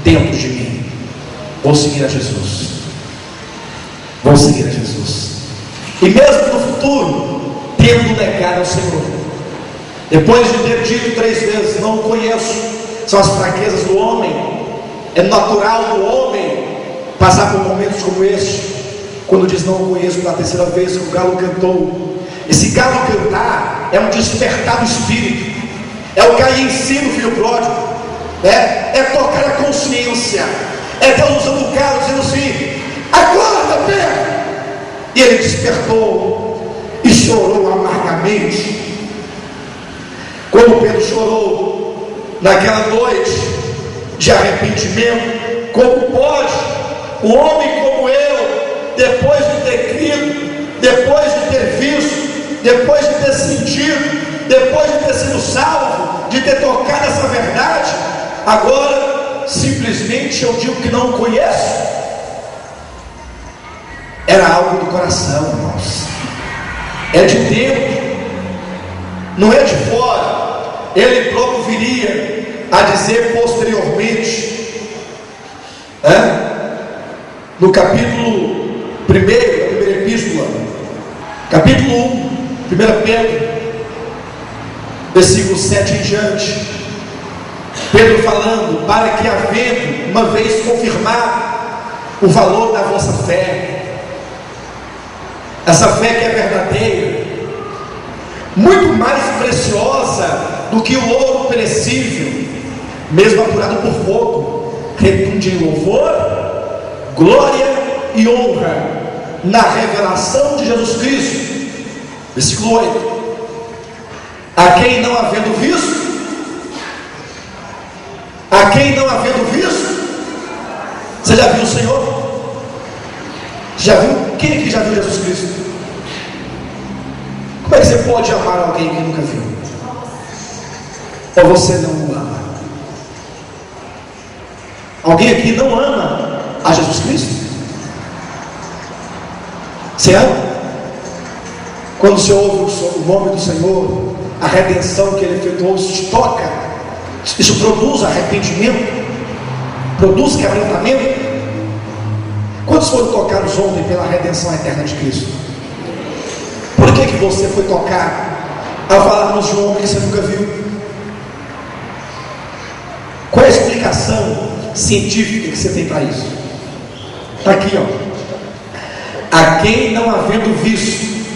dentro de mim: vou seguir a Jesus, vou seguir a Jesus. E mesmo no futuro, tendo negado ao Senhor, depois de ter dito 3 vezes: não o conheço, são as fraquezas do homem, é natural do homem passar por momentos como este. Quando diz não o conheço pela 3ª vez que o galo cantou, esse galo cantar é um despertar do espírito, é o cair em si no filho pródigo, é tocar a consciência, é Deus usando o galo dizendo assim: acorda, Pedro. E ele despertou e chorou amargamente. Quando Pedro chorou naquela noite de arrependimento, como pode um homem como eu, depois de ter crido, depois de ter visto, depois de ter sentido, depois de ter sido salvo, de ter tocado essa verdade, agora simplesmente eu digo que não o conheço? Era algo do coração, irmãos, é de dentro, não é de fora. Ele próprio viria a dizer posteriormente, no capítulo 1 da primeira epístola, capítulo 1, 1 Pedro, versículo 7 em diante, Pedro falando: para que, havendo uma vez confirmado o valor da vossa fé, essa fé que é verdadeira, muito mais preciosa do que o ouro perecível, mesmo apurado por fogo, redunde em louvor, glória e honra na revelação de Jesus Cristo. Versículo 8: a quem não havendo visto, você já viu o Senhor? Já viu? Quem aqui já viu Jesus Cristo? Como é que você pode amar alguém que nunca viu? Ou você não o ama? Alguém aqui não ama a Jesus Cristo? Você ama? Quando você ouve o nome do Senhor, a redenção que Ele efetuou, isso te toca, isso produz arrependimento, produz quebrantamento. Quantos foram tocados ontem pela redenção eterna de Cristo? Por que você foi tocado ao falarmos de um homem que você nunca viu? Qual é a explicação científica que você tem para isso? Está aqui, ó: a quem não havendo visto,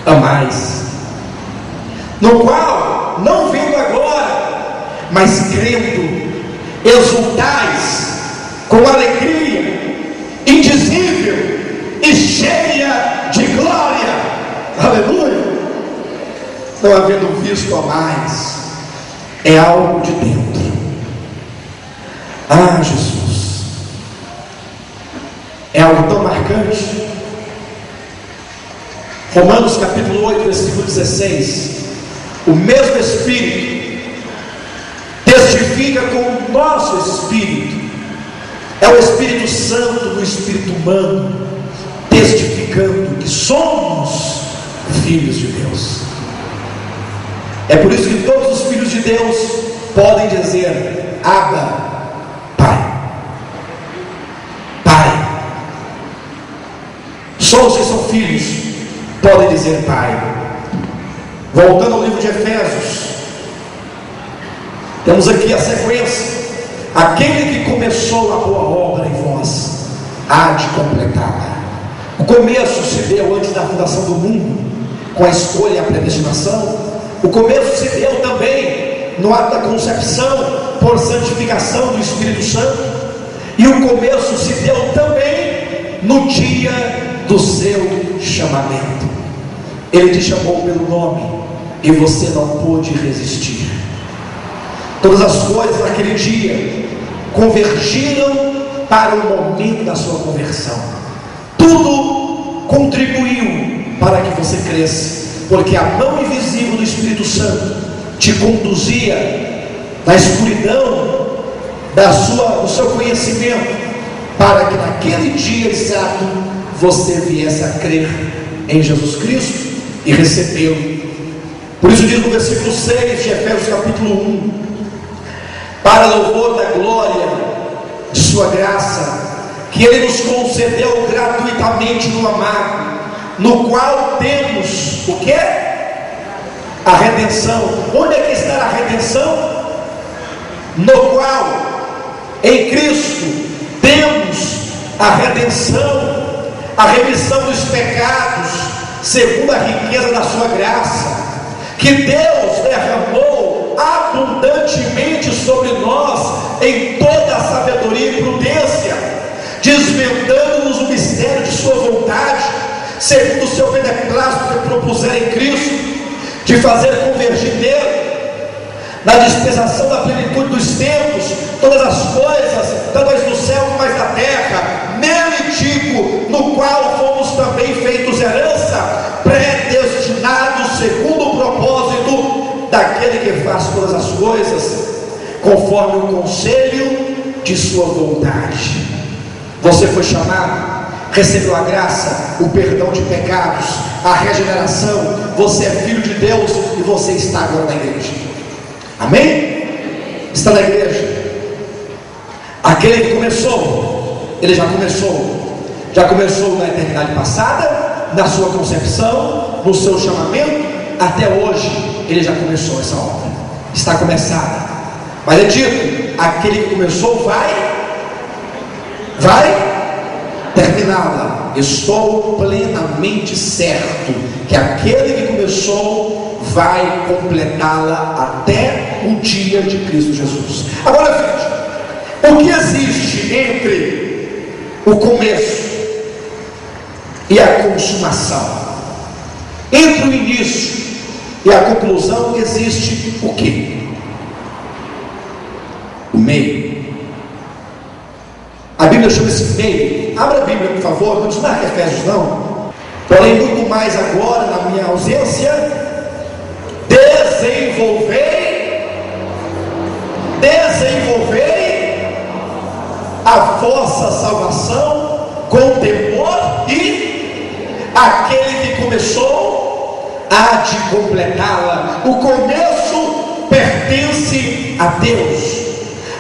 amais, no qual, não vendo agora, mas crendo, exultais com alegria indizível e cheia de glória. Aleluia! Não havendo visto, amais, é algo de dentro. Ah, Jesus, é algo tão marcante. Romanos capítulo 8, versículo 16: o mesmo Espírito testifica com o nosso espírito. É o Espírito Santo no espírito humano testificando que somos filhos de Deus. É por isso que todos os filhos de Deus podem dizer: Abba, Pai. Pai. Só os que são filhos podem dizer Pai. Voltando ao livro de Efésios, temos aqui a sequência: aquele que começou a boa obra em vós há de completá-la. O começo se deu antes da fundação do mundo, com a escolha e a predestinação. O começo se deu também no ato da concepção, por santificação do Espírito Santo. E o começo se deu também no dia do seu chamamento. Ele te chamou pelo nome e você não pôde resistir. Todas as coisas naquele dia convergiram para o momento da sua conversão. Tudo contribuiu para que você cresça, porque a mão invisível do Espírito Santo te conduzia na escuridão do seu conhecimento, para que naquele dia exato você viesse a crer em Jesus Cristo e recebê-lo. Por isso diz no versículo 6 de Efésios capítulo 1: para louvor da glória que Ele nos concedeu gratuitamente no amado, no qual temos o que? A redenção. Onde é que está a redenção? No qual, em Cristo, temos a redenção, a remissão dos pecados, segundo a riqueza da sua graça, que Deus derramou abundantemente sobre nós em toda a sabedoria e prudência, desvendando-nos o mistério de sua vontade, segundo o seu beneplácito que propuser em Cristo, de fazer convergir nele, na dispensação da plenitude dos tempos, todas as coisas, tanto as do céu como as da terra, nele digo, no qual fomos também feitos herança, predestinados segundo o propósito daquele que faz todas as coisas, conforme o conselho de sua vontade. Você foi chamado, recebeu a graça, o perdão de pecados, a regeneração, você é filho de Deus e você está agora na igreja. Amém? Está na igreja. Aquele que começou, ele já começou na eternidade passada, na sua concepção, no seu chamamento, até hoje ele já começou essa obra, está começada. Mas é dito, aquele que começou vai terminá-la. Estou plenamente certo que aquele que começou vai completá-la até o dia de Cristo Jesus. Agora veja, o que existe entre o começo e a consumação? Entre o início e a conclusão existe o que? O meio. A Bíblia chama esse meio. Abra a Bíblia, por favor. Não desmarque Efésios não. Porém, muito mais agora, na minha ausência, desenvolvei a vossa salvação com temor, e aquele que começou há de completá-la. O começo pertence a Deus,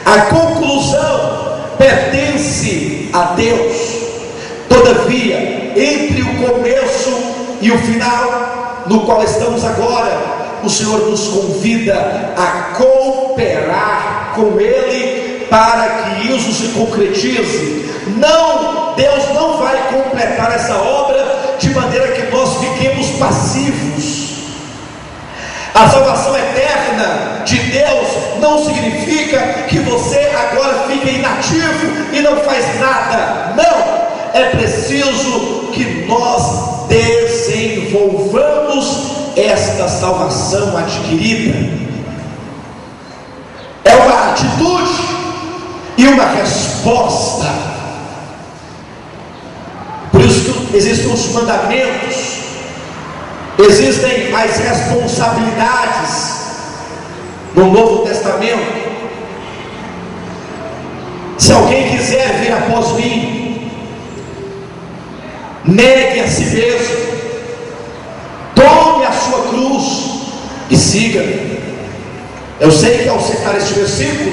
a conclusão pertence a Deus. Todavia, entre o começo e o final, no qual estamos agora, o Senhor nos convida a cooperar com Ele para que isso se concretize. Não, Deus não vai completar essa obra de maneira que nós fiquemos passivos. A salvação eterna de Deus não significa que você agora fique inativo e não faz nada. Não, é preciso que nós desenvolvamos esta salvação adquirida. É uma atitude e uma resposta. Por isso que existem os mandamentos, existem as responsabilidades no Novo Testamento. Se alguém quiser vir após mim, negue a si mesmo, tome a sua cruz e siga-me. Eu sei que ao citar este versículo,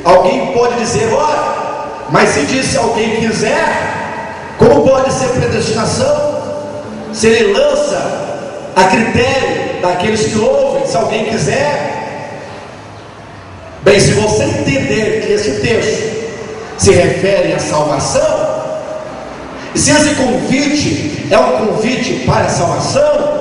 alguém pode dizer: ora, mas se disse alguém quiser, como pode ser predestinação? Se ele lança a critério daqueles que ouvem, se alguém quiser. Bem, se você entender que esse texto se refere à salvação, e se esse convite é um convite para a salvação,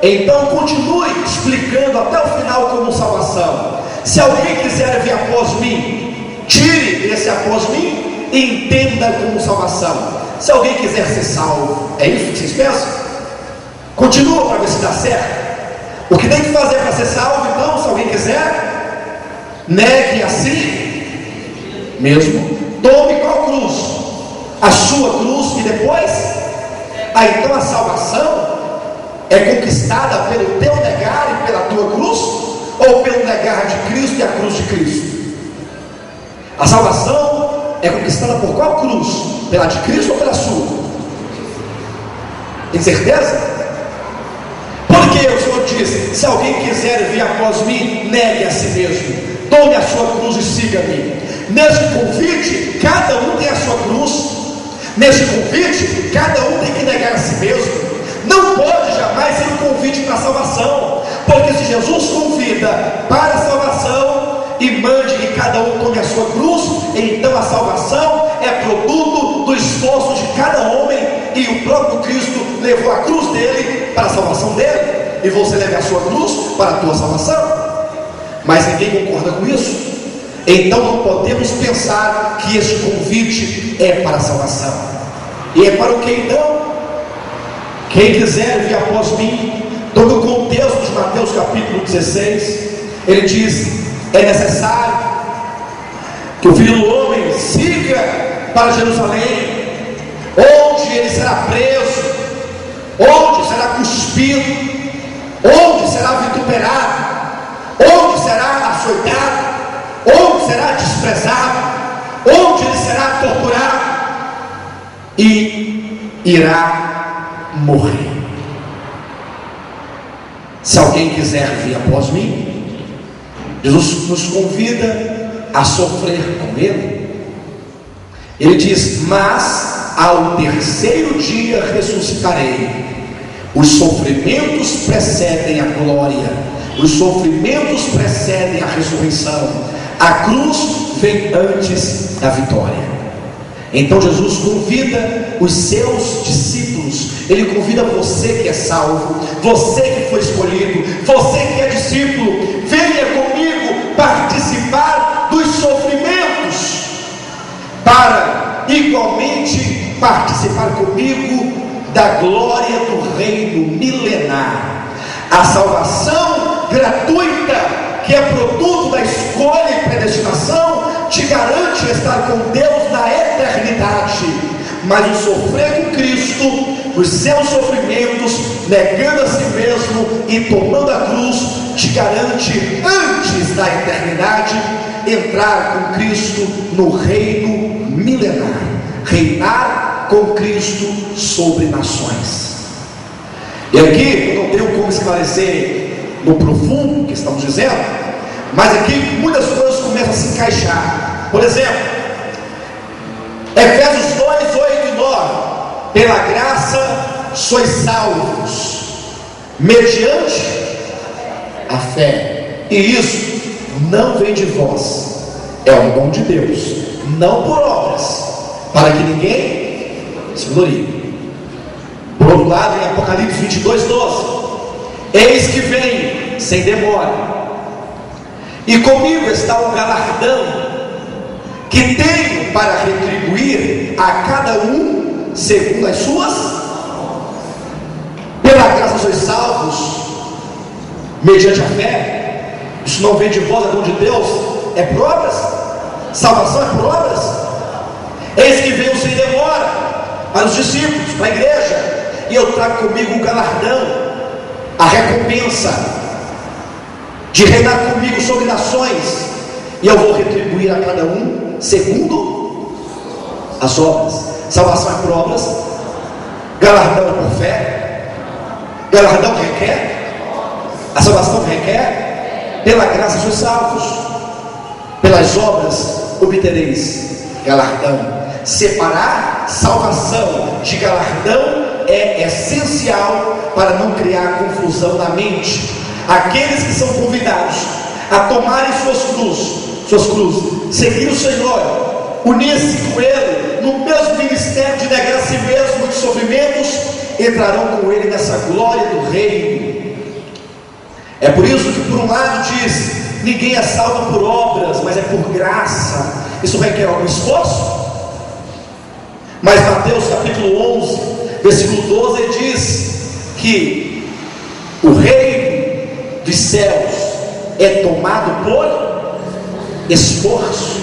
então continue explicando até o final como salvação. Se alguém quiser vir após mim, tire esse após mim e entenda como salvação. Se alguém quiser ser salvo, é isso que vocês pensam? Continua para ver se dá certo. O que tem que fazer para ser salvo, então, se alguém quiser, negue a si mesmo, tome qual cruz? A sua cruz, e depois, então a salvação é conquistada pelo teu negar e pela tua cruz, ou pelo negar de Cristo e a cruz de Cristo? A salvação é conquistada por qual cruz? Pela de Cristo ou pela sua? Tem certeza? Porque o Senhor diz: se alguém quiser vir após mim, negue a si mesmo, tome a sua cruz e siga-me. Neste convite, cada um tem a sua cruz. Neste convite, cada um tem que negar a si mesmo. Não pode jamais ser um convite para a salvação, porque se Jesus convida para a salvação e mande que cada um tome a sua cruz, então a salvação é produto do esforço de cada homem, e o próprio Cristo levou a cruz dele para a salvação dele, e você leva a sua cruz para a tua salvação. Mas ninguém concorda com isso. Então não podemos pensar que este convite é para a salvação. E é para o que então? Quem quiser vir após mim, todo o contexto de Mateus capítulo 16, ele diz: é necessário que o Filho do Homem siga para Jerusalém, onde ele será preso, onde será cuspido, onde será vituperado, onde será açoitado, onde será desprezado, onde ele será torturado e irá morrer. Se alguém quiser vir após mim, Jesus nos convida a sofrer com ele. Ele diz: mas ao terceiro dia ressuscitarei. Os sofrimentos precedem a glória, os sofrimentos precedem a ressurreição, a cruz vem antes da vitória. Então Jesus convida os seus discípulos, ele convida você que é salvo, você que foi escolhido, você que é discípulo: venha comigo participar dos sofrimentos, para igualmente participar comigo da glória do reino milenar. A salvação gratuita, que é produto da escolha e predestinação, te garante estar com Deus na eternidade. Mas o sofrer com Cristo, os seus sofrimentos, negando a si mesmo e tomando a cruz, te garante, antes da eternidade, entrar com Cristo no reino milenar, reinar com Cristo sobre nações. E aqui eu não tenho como esclarecer no profundo que estamos dizendo, mas aqui muitas coisas começam a se encaixar. Por exemplo, Efésios 2, 8 e 9: pela graça sois salvos, mediante a fé, e isso não vem de vós, é um dom de Deus, não por obras, para que ninguém se glorie. Por outro lado, em Apocalipse 22, 12: eis que vem sem demora, e comigo está o galardão que tenho para retribuir a cada um segundo as suas. Pela graça sois salvos, mediante a fé. Isso não vem de vós, é dom de Deus. É por obras? Salvação é por obras? Eis que veio sem demora para os discípulos, para a igreja, e eu trago comigo o galardão, a recompensa de reinar comigo sobre nações, e eu vou retribuir a cada um segundo as obras. Salvação é por obras, galardão é por fé. Galardão requer, a salvação requer. Pela graça sois salvos, pelas obras obtereis galardão. Separar salvação de galardão é essencial para não criar confusão na mente. Aqueles que são convidados a tomarem suas cruzes, seguir o Senhor, unir-se com Ele no mesmo ministério de negar a si mesmo, de sofrimentos, entrarão com Ele nessa glória do reino. É por isso que por um lado diz: ninguém é salvo por obras, mas é por graça. Isso requer algum esforço? Mas Mateus capítulo 11, versículo 12, ele diz que o reino dos céus é tomado por esforço.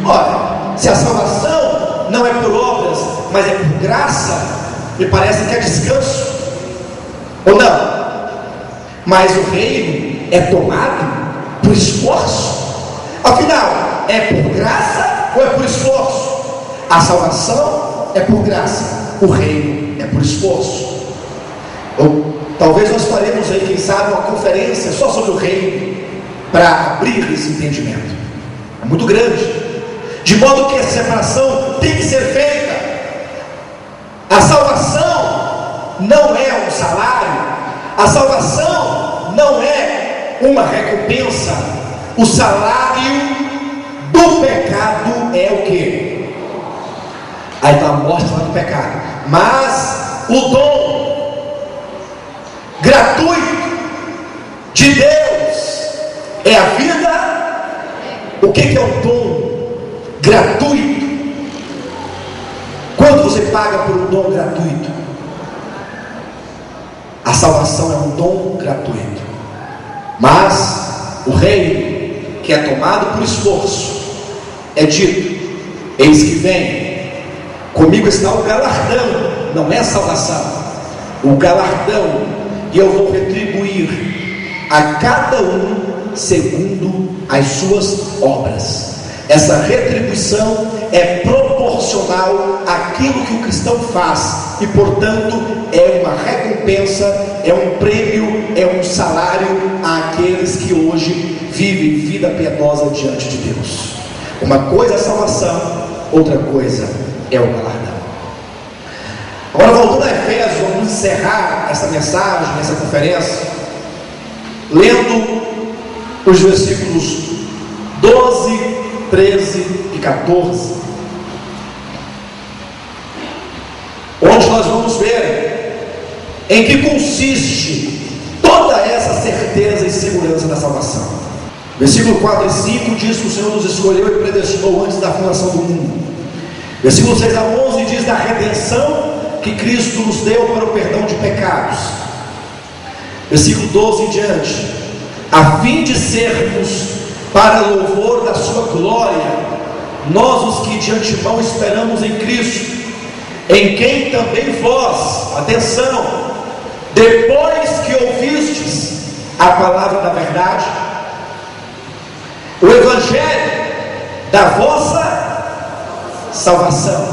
Ora, se a salvação não é por obras, mas é por graça, me parece que é descanso, ou não? Mas o reino é tomado por esforço. Afinal, é por graça ou é por esforço? A salvação é por graça, o reino é por esforço. Ou talvez nós faremos aí, quem sabe, uma conferência só sobre o reino, para abrir esse entendimento. É muito grande, de modo que a separação tem que ser feita. não é um salário, a salvação não é uma recompensa. O salário do pecado é o quê? Aí está a morte lá do pecado. Mas o dom gratuito de Deus é a vida. O que é um dom gratuito? Quanto você paga por um dom gratuito? A salvação é um dom gratuito. Mas o reino, que é tomado por esforço, é dito: eis que vem, comigo está o galardão. Não é a salvação, o galardão, e eu vou retribuir a cada um segundo as suas obras. Essa retribuição é proporcional àquilo que o cristão faz, e portanto é uma recompensa, é um prêmio, é um salário àqueles que hoje vivem vida piedosa diante de Deus. Uma coisa é a salvação, outra coisa é o galardão. Agora, voltando a Efésios, vamos encerrar essa mensagem, essa conferência, lendo os versículos 12, 13 e 14, onde nós vamos ver em que consiste toda essa certeza e segurança da salvação. Versículo 4 e 5 diz que o Senhor nos escolheu e predestinou antes da fundação do mundo. Versículo 6 a 11 diz da redenção que Cristo nos deu para o perdão de pecados. Versículo 12 em diante: a fim de sermos para louvor da sua glória, nós os que de antemão esperamos em Cristo, em quem também vós, atenção, depois que ouvistes a palavra da verdade, o evangelho da vossa salvação.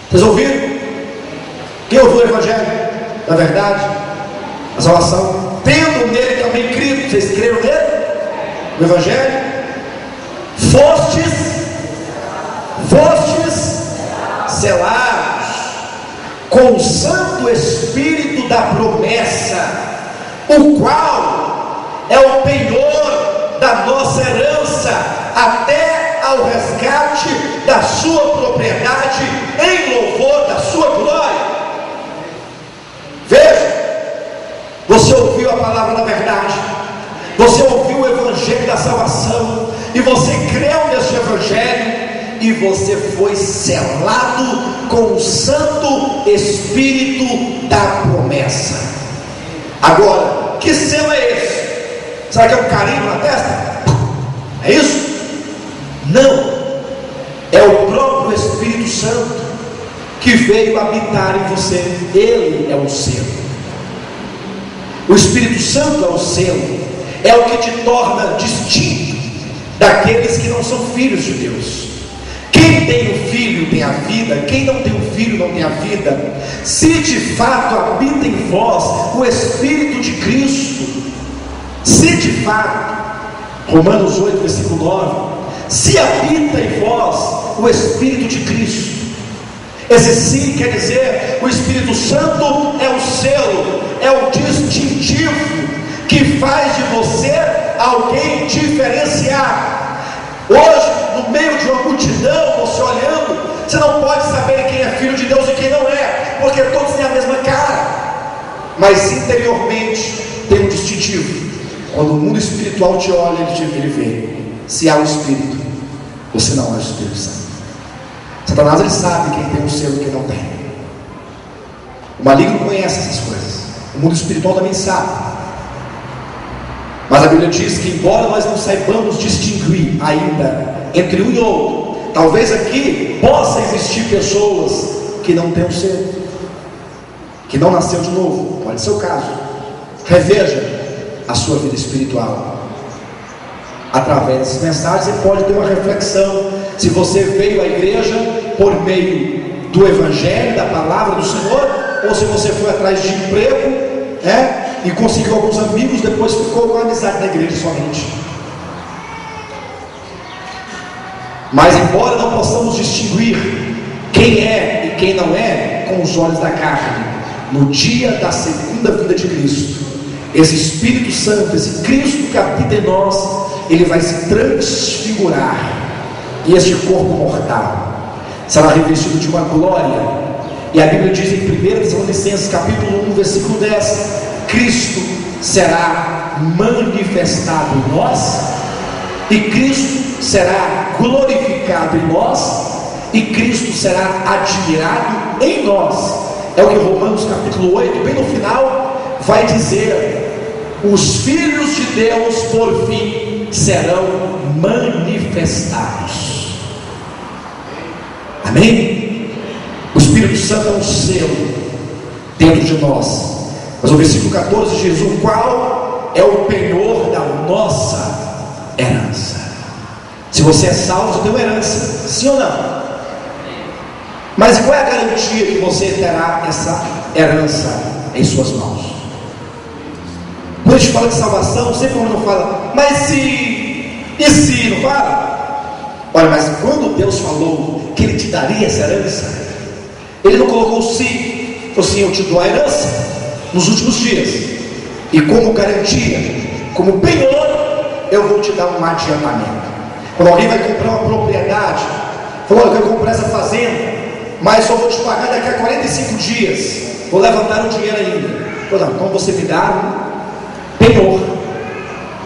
Vocês ouviram? Quem ouviu o evangelho da verdade, a salvação, tendo nele também crido? Vocês creram nele? O evangelho? Fostes selados com o Santo Espírito da promessa, o qual é o penhor da nossa herança até ao resgate da sua propriedade, em louvor da sua glória. Veja, você ouviu a palavra da verdade, você ouviu o evangelho da salvação, e você creu nesse evangelho, e você foi selado com o Santo Espírito da promessa. Agora, que selo é esse? Será que é um carinho na testa? É isso? Não, é o próprio Espírito Santo que veio habitar em você. Ele é o selo. O Espírito Santo é o selo, é o que te torna distinto daqueles que não são filhos de Deus. Quem tem o filho tem a vida, quem não tem o filho não tem a vida. Se de fato habita em vós o Espírito de Cristo, se de fato, Romanos 8, versículo 9, se habita em vós o Espírito de Cristo, esse sim quer dizer, o Espírito Santo é o selo, é o distintivo que faz de você alguém diferenciado. Hoje, no meio de uma multidão, você olhando, você não pode saber quem é filho de Deus e quem não é, porque todos têm a mesma cara, mas interiormente tem um distintivo. Quando o mundo espiritual te olha, ele vê se há o Espírito ou se não há o Espírito Santo. Satanás, ele sabe quem tem um selo e quem não tem. O maligno conhece essas coisas, o mundo espiritual também sabe. Mas a Bíblia diz que, embora nós não saibamos distinguir ainda entre um e outro, talvez aqui possa existir pessoas que não têm o selo, que não nasceu de novo. Pode ser o caso. Reveja a sua vida espiritual. Através dessas mensagens você pode ter uma reflexão, se você veio à igreja por meio do evangelho, da palavra do Senhor, ou se você foi atrás de emprego, e conseguiu alguns amigos, depois ficou com a amizade na igreja somente. Mas embora não possamos distinguir quem é e quem não é com os olhos da carne, no dia da segunda vinda de Cristo, esse Espírito Santo, esse Cristo que habita em nós, ele vai se transfigurar, e este corpo mortal será revestido de uma glória. E a Bíblia diz em 1 Tessalonicenses capítulo 1 versículo 10: Cristo será manifestado em nós, e Cristo será glorificado em nós, e Cristo será admirado em nós. É o que Romanos capítulo 8, bem no final, vai dizer: os filhos de Deus por fim serão manifestados. Amém? O Espírito Santo é um selo dentro de nós. Mas o versículo 14 diz: o qual é o penhor da nossa herança. Se você é salvo, você tem uma herança, sim ou não? Mas qual é a garantia que você terá essa herança em suas mãos? Quando a gente fala de salvação, sempre o não fala, mas se, e se, não fala? Olha, mas quando Deus falou que Ele te daria essa herança, Ele não colocou se, falou assim: eu te dou a herança nos últimos dias, e como garantia, como penhor, eu vou te dar um adiantamento. Quando alguém vai comprar uma propriedade, falou: olha, eu quero comprar essa fazenda, mas só vou te pagar daqui a 45 dias, vou levantar o dinheiro ainda. Falou: não, então você me dá um penhor,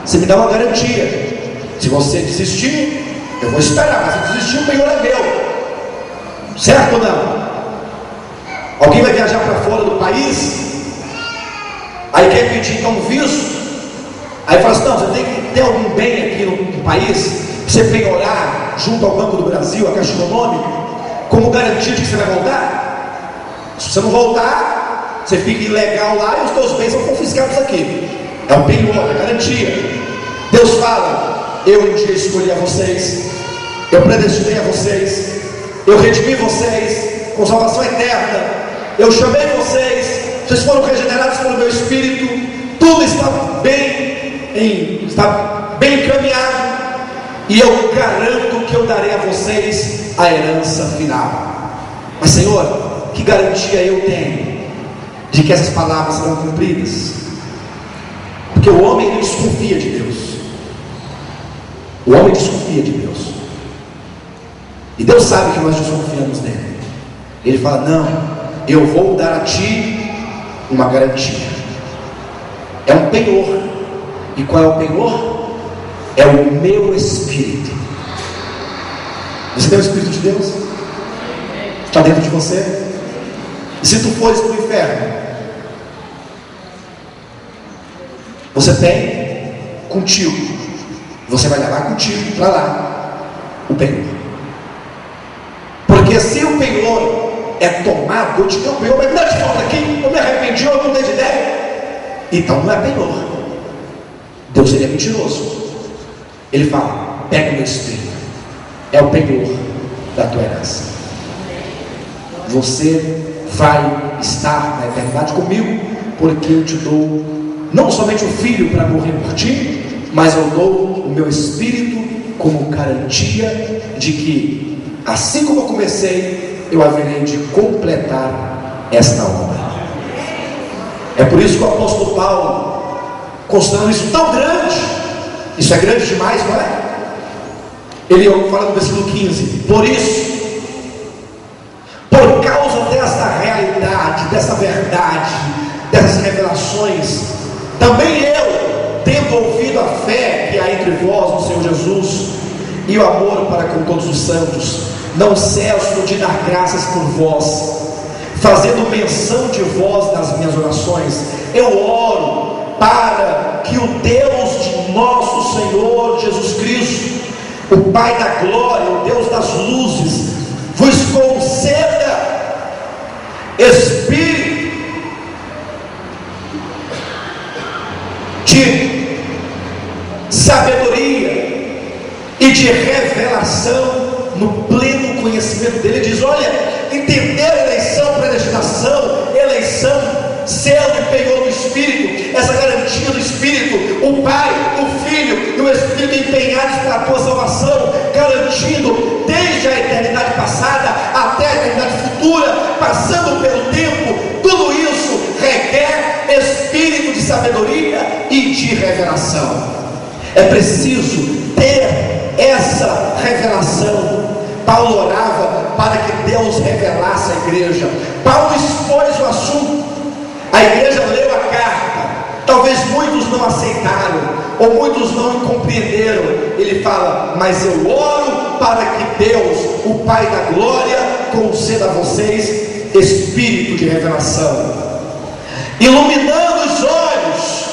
você me dá uma garantia. Se você desistir, eu vou esperar, mas se desistir, o penhor é meu. Certo ou não? Alguém vai viajar para fora do país, aí quer pedir então um visto, aí fala assim: não, você tem que ter algum bem aqui no país, você penhorar junto ao Banco do Brasil, a Caixa Econômica, como garantia de que você vai voltar. Se você não voltar, você fica ilegal lá e os teus bens são confiscados aqui. É um penhor, é garantia. Deus fala: eu um dia escolhi a vocês, eu predestinei a vocês, eu redimi vocês com salvação eterna, eu chamei vocês foram regenerados pelo meu Espírito, tudo está bem encaminhado, e eu garanto que eu darei a vocês a herança final. Mas Senhor, que garantia eu tenho de que essas palavras serão cumpridas? Porque o homem, ele desconfia de Deus. O homem desconfia de Deus, e Deus sabe que nós desconfiamos dele. Ele fala: não, eu vou dar a ti uma garantia. É um penhor. E qual é o penhor? É o meu Espírito. Você tem o Espírito de Deus? Está dentro de você? E se tu fores para o inferno, você tem contigo, você vai levar contigo para lá o penhor. Porque se o penhor é tomado, eu te dei o penhor, mas não te falta aqui, eu me arrependi, eu não dei de ideia, então não é penhor. Deus, ele é mentiroso. Ele fala: pega o meu Espírito, é o penhor da tua herança. Você vai estar na eternidade comigo, porque eu te dou não somente o Filho para morrer por ti, mas eu dou o meu Espírito como garantia de que, assim como eu comecei, eu haverei de completar esta obra. É por isso que o apóstolo Paulo, considerando isso tão grande, isso é grande demais, não é? Ele fala no versículo 15: por isso, por causa desta realidade, dessa verdade, dessas revelações, também eu, tendo ouvido a fé que há entre vós no Senhor Jesus, e o amor para com todos os santos, não cesso de dar graças por vós, fazendo menção de vós nas minhas orações. Eu oro para que o Deus de nosso Senhor Jesus Cristo, o Pai da glória, o Deus das luzes, vos conceda espírito de sabedoria e de revelação no pleno conhecimento dele. Ele diz: olha, entender eleição, predestinação, eleição, selo e penhor do Espírito, essa garantia do Espírito, o Pai, o Filho e o Espírito empenhados para a tua salvação, garantindo desde a eternidade passada até a eternidade futura, passando pelo tempo, tudo isso É preciso ter essa revelação. Paulo orava para que Deus revelasse a igreja. Paulo expôs o assunto. A igreja leu a carta. Talvez muitos não aceitaram, ou muitos não compreenderam. Ele fala: mas eu oro para que Deus, o Pai da glória, conceda a vocês espírito de revelação, iluminando os olhos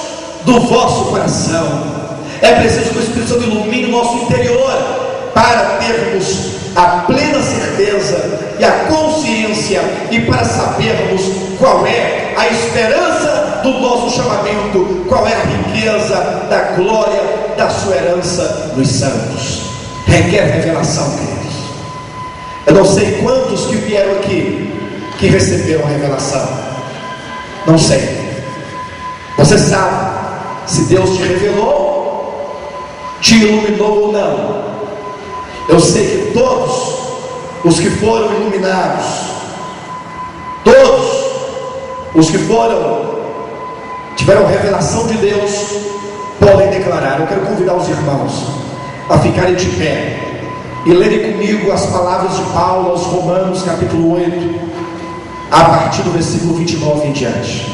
do vosso coração. É preciso que o Espírito Santo ilumine o nosso interior, para termos a plena certeza e a consciência, e para sabermos qual é a esperança do nosso chamamento, qual é a riqueza da glória da sua herança nos santos. Requer revelação, queridos. Eu não sei quantos que vieram aqui que receberam a revelação. Não sei. Você sabe se Deus te revelou, te iluminou ou não. Eu sei que todos os que foram iluminados, todos os que tiveram revelação de Deus, podem declarar. Eu quero convidar os irmãos a ficarem de pé e lerem comigo as palavras de Paulo aos Romanos capítulo 8, a partir do versículo 29 em diante.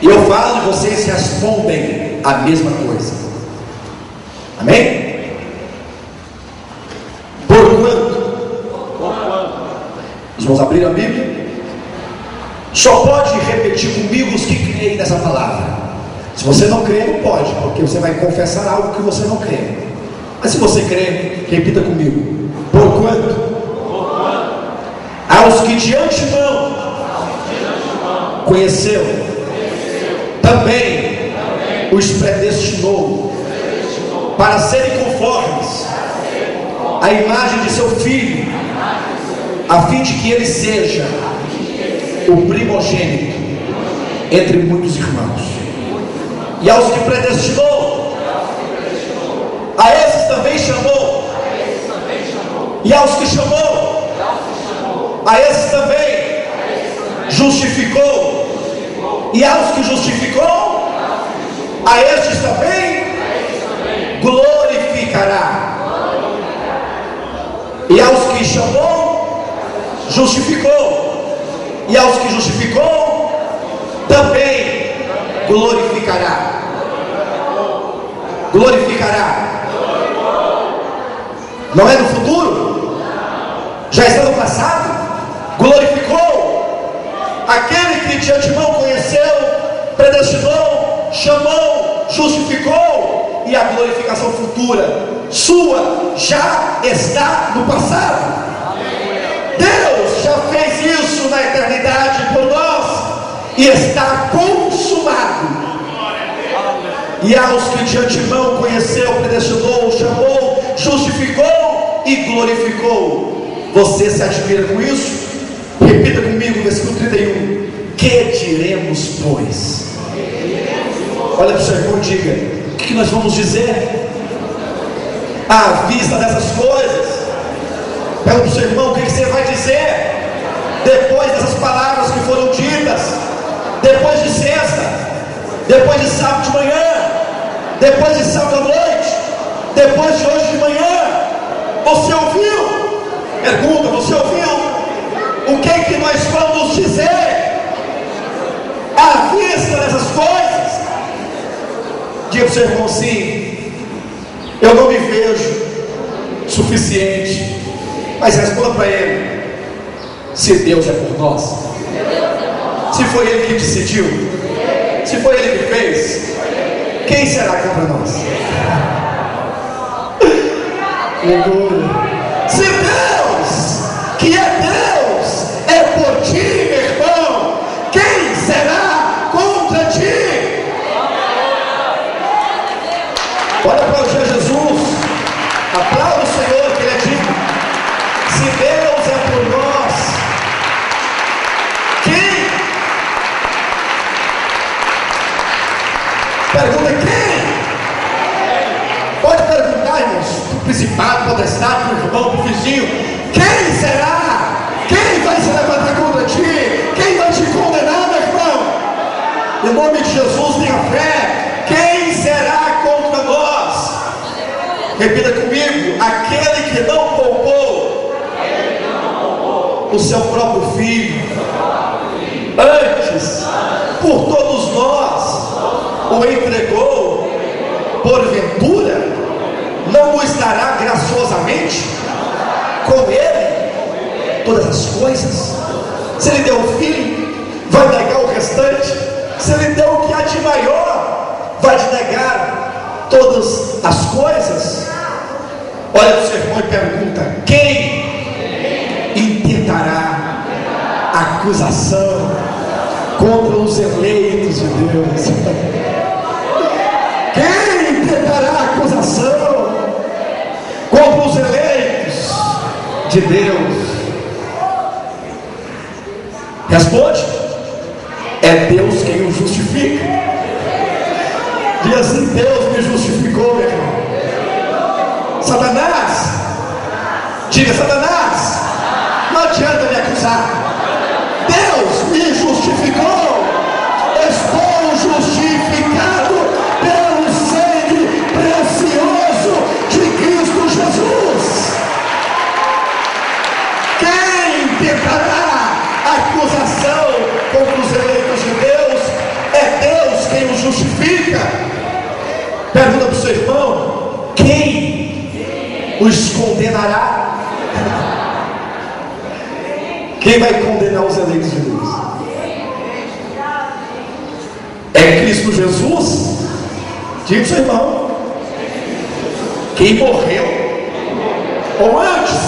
E eu falo e vocês respondem a mesma coisa. Amém? Porquanto, os irmãos abriram a Bíblia? Só pode repetir comigo os que creem nessa palavra. Se você não crê, não pode, porque você vai confessar algo que você não crê. Mas se você crê, repita comigo: porquanto aos que de antemão conheceu, também os predestinou para serem conformes à imagem de seu Filho, a fim de que ele seja o primogênito entre muitos irmãos. E aos que predestinou, a esses também chamou. E aos que chamou, a esses também justificou. E aos que justificou, a estes também glorificará. E aos que chamou, justificou. E aos que justificou, também glorificará. Glorificará. Não é no futuro? Já está no passado? Glorificou aquele que de antemão conheceu, predestinou, chamou, justificou. E a glorificação futura sua já está no passado. Deus já fez isso na eternidade por nós e está consumado. E aos que de antemão conheceu, predestinou, chamou, justificou e glorificou. Você se admira com isso? Repita comigo o versículo 31. Que diremos, pois? Olha para o seu irmão e diga: o que nós vamos dizer à vista dessas coisas? Pergunta para o seu irmão: o que você vai dizer depois dessas palavras que foram ditas, depois de sexta, depois de sábado de manhã, depois de sábado à noite, depois de hoje de manhã? Você ouviu? Pergunta: você ouviu? O que é que nós vamos dizer à vista dessas coisas? Diga para o seu irmão assim: eu não me vejo suficiente. Mas responda para ele: se Deus é por nós, se foi Ele que decidiu, se foi Ele que fez, quem será contra nós? Se Deus, que é Deus, é por ti, meu irmão, quem será contra ti? Olha para o Senhor Jesus, aplauda o Senhor, que Ele é digno. Se Deus é por nós, quem? Pergunta: quem? Pode perguntar, irmãos, para o principado, potestade, para o irmão, para o vizinho: quem será? Quem vai se levantar contra ti? Quem vai te condenar, meu irmão? Em nome de Jesus, tenha fé. Quem será contra nós? Repita comigo: aquele que não poupou o seu próprio filho, antes por todos nós o entregou, porventura não nos dará graciosamente com ele todas as coisas? Se ele deu o filho, vai negar o restante. Se ele deu o que há de maior, vai te negar todas as coisas. Olha para o seu irmão e pergunta: quem intentará acusação contra os eleitos de Deus? Quem intentará acusação contra os eleitos de Deus? Responde: é Deus quem o justifica. Diz assim: Deus me justificou, meu irmão. Satanás, diga: Satanás, não adianta me acusar. Deus me justificou. Estou justificado pelo sangue precioso de Cristo Jesus. Quem tentará acusação contra os eleitos de Deus? É Deus quem os justifica. Pergunta para o seu irmão: quem os condenará? Quem vai condenar os eleitos de Deus? É Cristo Jesus? Diga para o seu irmão: quem morreu, ou antes,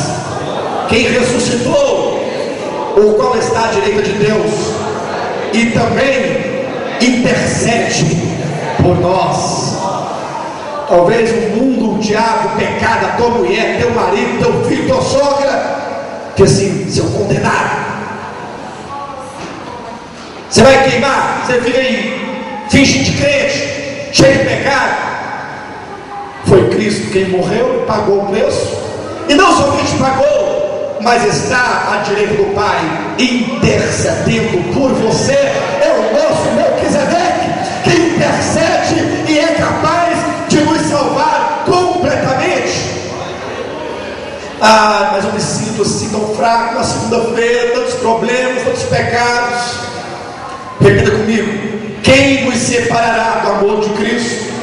quem ressuscitou, o qual está à direita de Deus e também intercede por nós. Talvez o mundo, o diabo, o pecado, a tua mulher, teu marido, teu filho, tua sogra, que assim, seu condenado, você vai queimar, você fica aí, finge de crente, cheio de pecado. Foi Cristo quem morreu e pagou o preço, e não somente pagou, mas está à direita do Pai, intercedendo por você. É o nosso Melquisedeque, que intercede e é capaz de nos salvar completamente. Ah, mas eu me sinto assim tão fraco na segunda-feira, tantos problemas, tantos pecados. Repita comigo: quem nos separará do amor de Cristo?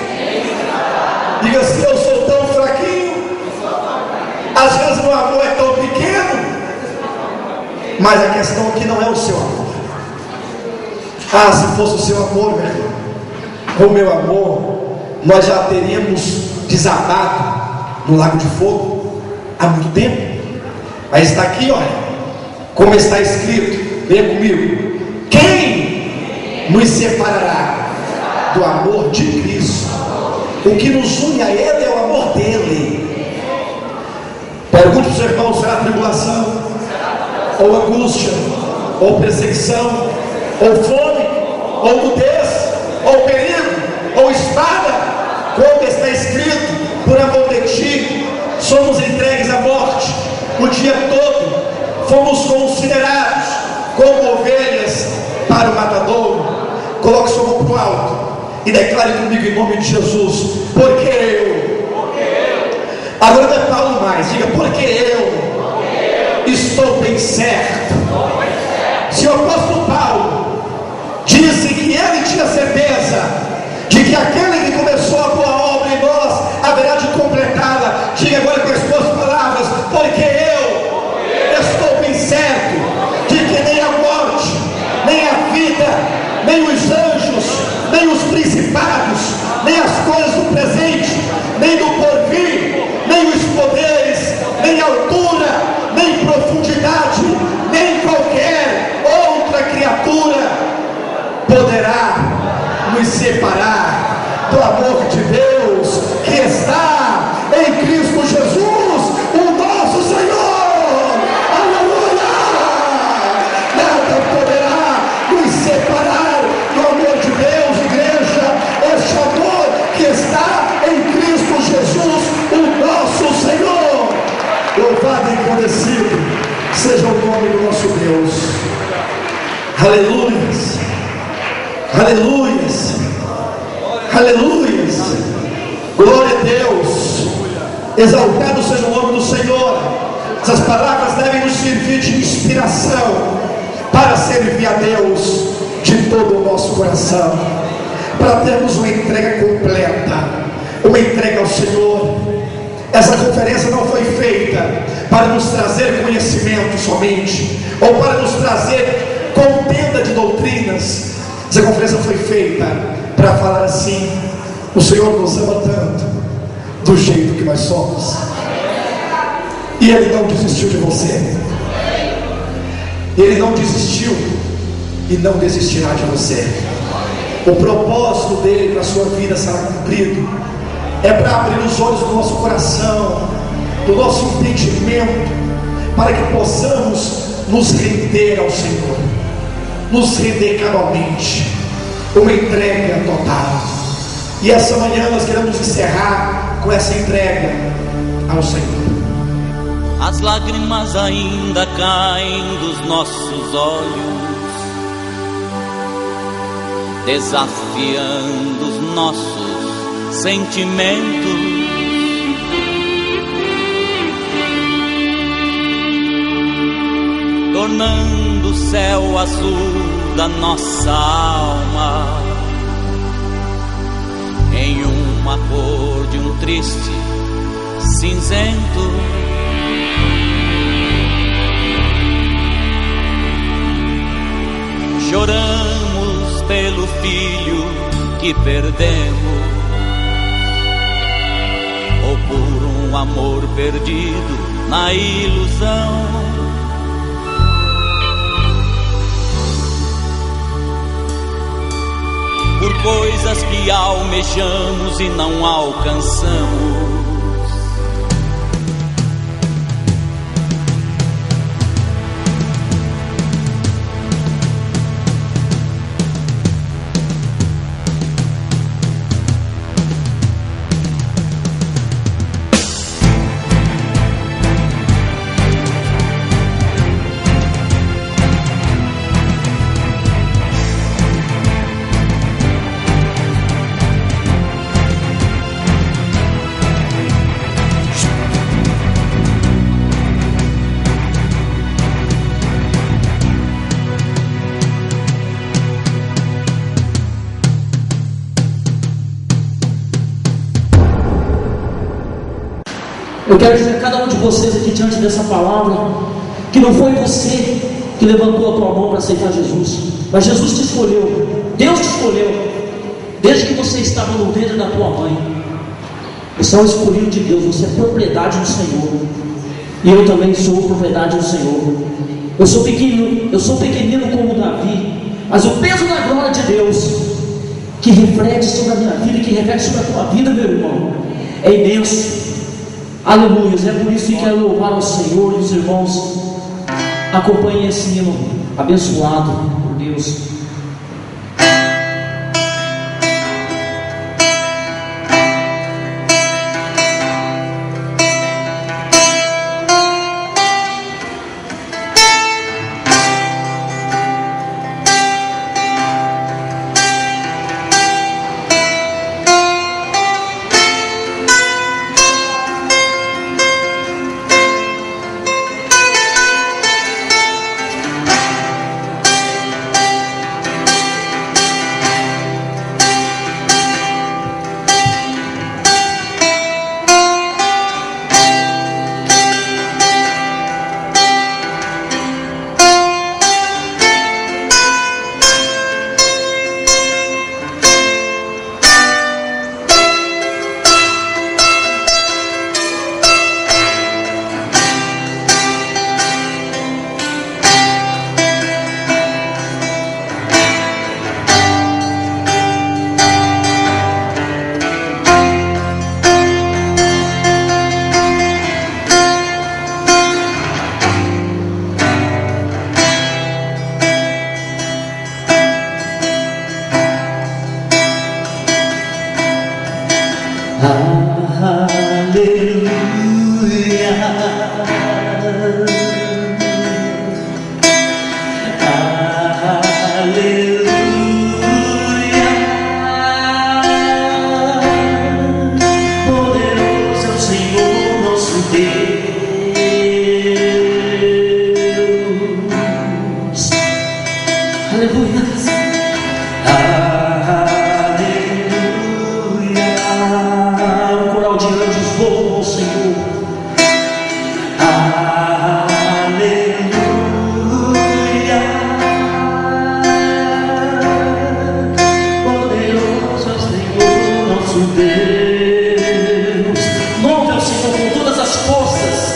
Diga assim: eu sou tão fraquinho. Às vezes meu amor é tão pequeno, mas a questão aqui não é o seu amor. Ah, se fosse o seu amor, meu irmão, o meu amor, nós já teríamos desabado no lago de fogo há muito tempo. Mas está aqui, olha, como está escrito, leia comigo: quem nos separará do amor de Cristo? O que nos une a Ele é o amor dEle. Pergunte para o seu irmão: será tribulação, ou angústia, ou perseguição, ou fome, ou nudez, ou perigo, ou espada? Como está escrito: por amor de ti somos entregues à morte o dia todo, fomos considerados como ovelhas para o matadouro. Coloque sua mão para o alto e declare comigo em nome de Jesus: porque eu. Agora não é Paulo mais, diga: porque eu estou bem certo. Se o apóstolo Paulo disse que ele tinha certeza de que aquele que começou a boa obra em nós haverá de completá-la, diga agora com as tuas palavras: porque eu estou bem certo de que nem a morte, nem a vida, nem os anjos, nem os principados, nem as coisas do presente, nem do porvir, nem os poderes, nem a altura, nem profundidade, nem qualquer outra criatura poderá nos separar do amor de Deus que está em Cristo Jesus, o nosso Senhor. Aleluia! Nada poderá nos separar do amor de Deus, igreja. Este amor que está em Cristo Jesus, o nosso Senhor. Louvado e agradecido seja o nome do nosso Deus. Aleluias, aleluias, aleluias. Glória a Deus. Exaltado seja o nome do Senhor. Essas palavras devem nos servir de inspiração para servir a Deus de todo o nosso coração, para termos uma entrega completa, uma entrega ao Senhor. Essa conferência não foi feita para nos trazer conhecimento somente, ou para nos trazer contenda de doutrinas. Essa conferência foi feita para falar assim: o Senhor nos ama tanto, do jeito que nós somos, e Ele não desistiu de você. Ele não desistiu e não desistirá de você. O propósito dele para a sua vida será cumprido. É para abrir os olhos do nosso coração, do nosso entendimento, para que possamos nos render ao Senhor, nos render cabalmente, uma entrega total. E essa manhã nós queremos encerrar com essa entrega ao Senhor. As lágrimas ainda caem dos nossos olhos, desafiando os nossos sentimentos. Tornando o céu azul da nossa alma em uma cor de um triste cinzento. Choramos pelo filho que perdemos, ou por um amor perdido na ilusão. Por coisas que almejamos e não alcançamos. Eu quero dizer a cada um de vocês aqui diante dessa palavra, que não foi você que levantou a tua mão para aceitar Jesus, mas Jesus te escolheu, Deus te escolheu, desde que você estava no ventre da tua mãe. Você é um escolhido de Deus, você é propriedade do Senhor, e eu também sou propriedade do Senhor. Eu sou pequenino como Davi, mas o peso da glória de Deus, que reflete sobre a minha vida, que reflete sobre a tua vida, meu irmão, é imenso. Aleluia, é por isso que quero louvar ao Senhor. E os irmãos acompanhem esse hino abençoado por Deus. aleluia. Aleluia. O coral de anjos voam ao Senhor. Aleluia. Poderoso é o Senhor nosso Deus. Louve ao Senhor com todas as forças.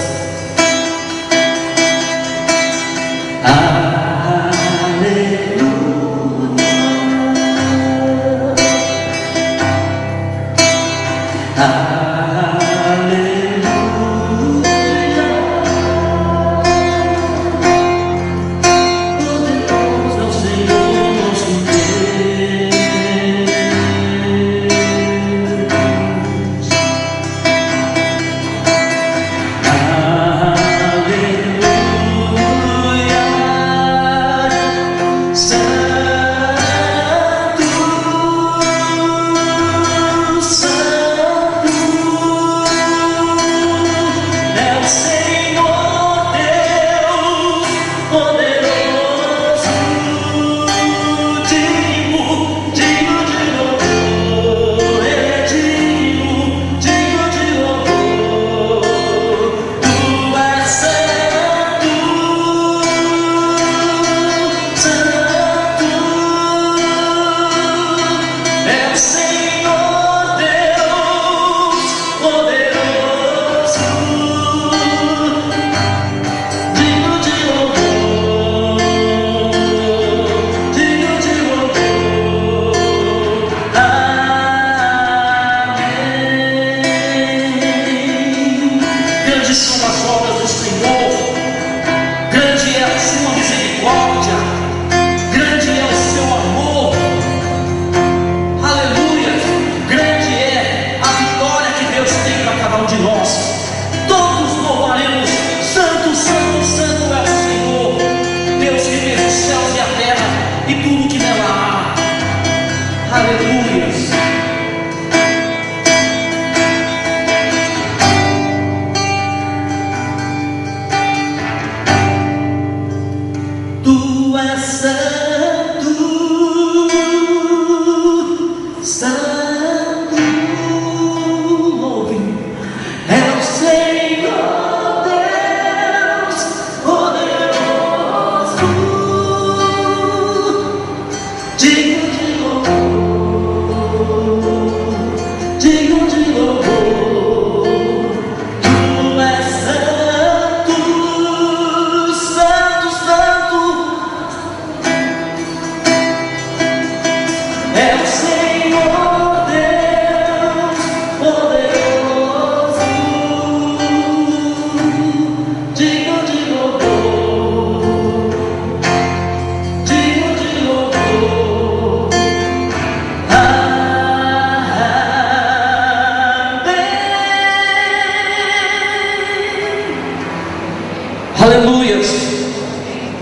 Aleluias.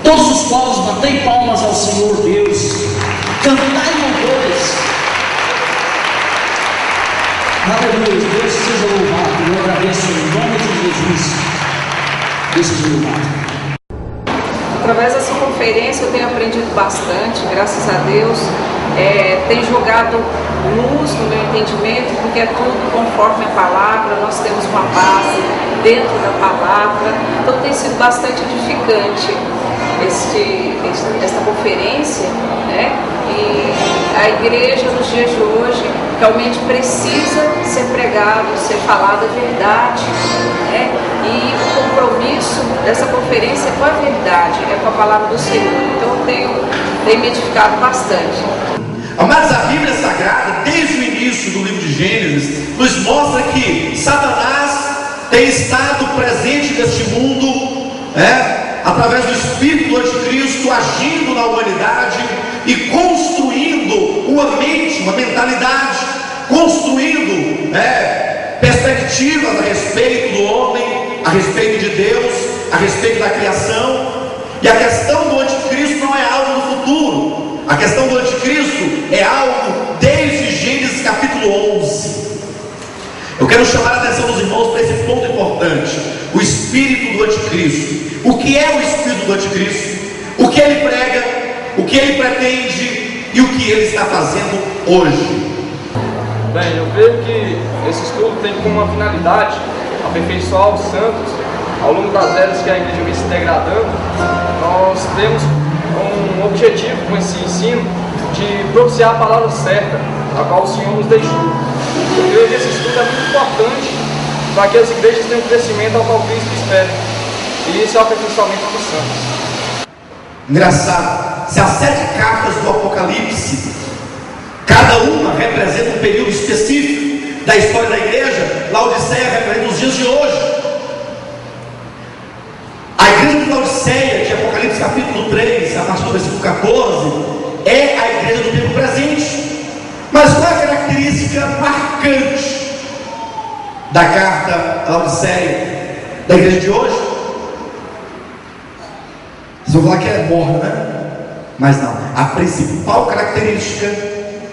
Todos os povos, batei palmas ao Senhor Deus, cantai louvores. Aleluia. Deus seja louvado. Eu agradeço em nome de Jesus. Deus seja louvado. Através dessa conferência eu tenho aprendido bastante, graças a Deus. Tem jogado luz no meu entendimento, porque é tudo conforme a palavra. Nós temos uma base dentro da palavra, então tem sido bastante edificante esta conferência, né? E a igreja nos dias de hoje realmente precisa ser pregado, ser falada a verdade, né? E o compromisso dessa conferência é com a verdade, é com a palavra do Senhor. Então eu tenho me edificado bastante. Amados, a Bíblia Sagrada, desde o início do livro de Gênesis, nos mostra que Satanás tem estado presente neste mundo, através do espírito do anticristo, agindo na humanidade e construindo uma mente, uma mentalidade, construindo perspectivas a respeito do homem, a respeito de Deus, a respeito da criação. E a questão do anticristo não é algo no futuro. A questão do anticristo é algo desde Gênesis capítulo 11. Eu quero chamar a atenção dos irmãos para esse ponto importante: o espírito do anticristo. O que é o espírito do anticristo? O que ele prega? o que Ele pretende e o que Ele está fazendo hoje. Bem, eu creio que esse estudo tem como finalidade aperfeiçoar os santos. Ao longo das eras que a igreja vem se degradando, nós temos um objetivo com esse ensino de propiciar a palavra certa, a qual o Senhor nos deixou. Eu creio que esse estudo é muito importante para que as igrejas tenham crescimento ao qual Cristo espera. E esse é o aperfeiçoamento dos santos. Engraçado, se as 7 cartas do Apocalipse, cada uma representa um período específico da história da igreja, Laodiceia representa os dias de hoje. A igreja de Laodiceia, de Apocalipse capítulo 3, a partir do versículo 14, é a igreja do tempo presente. Mas qual é a característica marcante da carta Laodiceia da igreja de hoje? Vocês vão falar que é morna, né? Mas não, a principal característica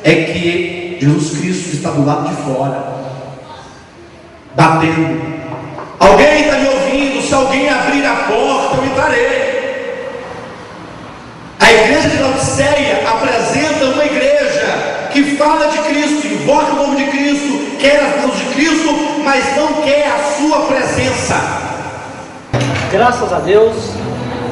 é que Jesus Cristo está do lado de fora, batendo. Alguém está me ouvindo? Se alguém abrir a porta, eu entrarei. A igreja de Laodiceia apresenta uma igreja que fala de Cristo, invoca o nome de Cristo, quer as coisas de Cristo, mas não quer a sua presença. Graças a Deus,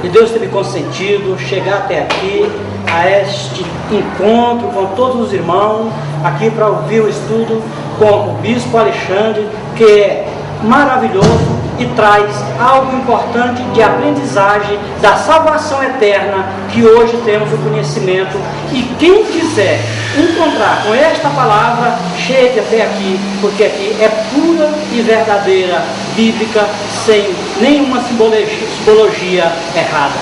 e Deus ter me consentido chegar até aqui, a este encontro com todos os irmãos, aqui para ouvir o estudo com o Bispo Alexandre, que é maravilhoso e traz algo importante de aprendizagem da salvação eterna, que hoje temos o conhecimento. E quem quiser encontrar com esta palavra, chegue até aqui, porque aqui é pura e verdadeira, bíblica, sem nenhuma simbologia errada.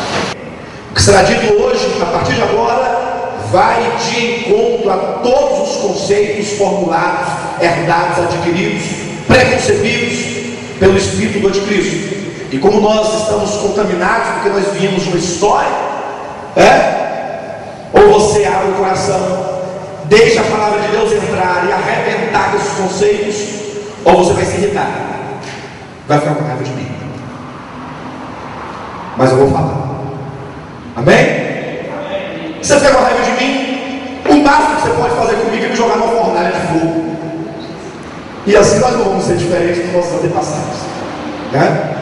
O que será dito hoje, a partir de agora, vai de encontro a todos os conceitos formulados, herdados, adquiridos, preconcebidos pelo Espírito do Anticristo. E como nós estamos contaminados, porque nós viemos de uma história, ou você abre o coração, deixa a palavra de Deus entrar e arrebentar esses conceitos, ou você vai se irritar, vai ficar com raiva de mim. Mas eu vou falar. Amém? Se você ficar com raiva de mim, o máximo que você pode fazer comigo é me jogar numa fornalha de fogo. E assim nós não vamos ser diferentes dos nossos antepassados, né?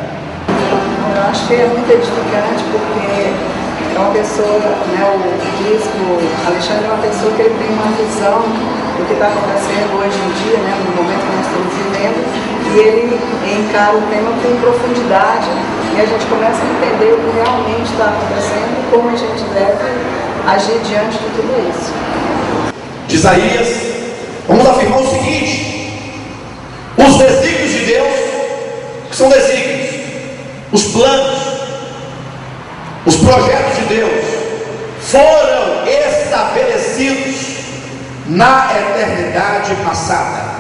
Eu acho que é muito edificante, porque é uma pessoa, né, o bispo Alexandre é uma pessoa que ele tem uma visão do que está acontecendo hoje em dia, né, no momento que nós estamos vivendo, e ele encara o tema com profundidade, e a gente começa a entender o que realmente está acontecendo e como a gente deve agir diante de tudo isso. De Isaías, vamos afirmar o seguinte: os desígnios de Deus, que são desígnios, os planos, os projetos de Deus, foram estabelecidos na eternidade passada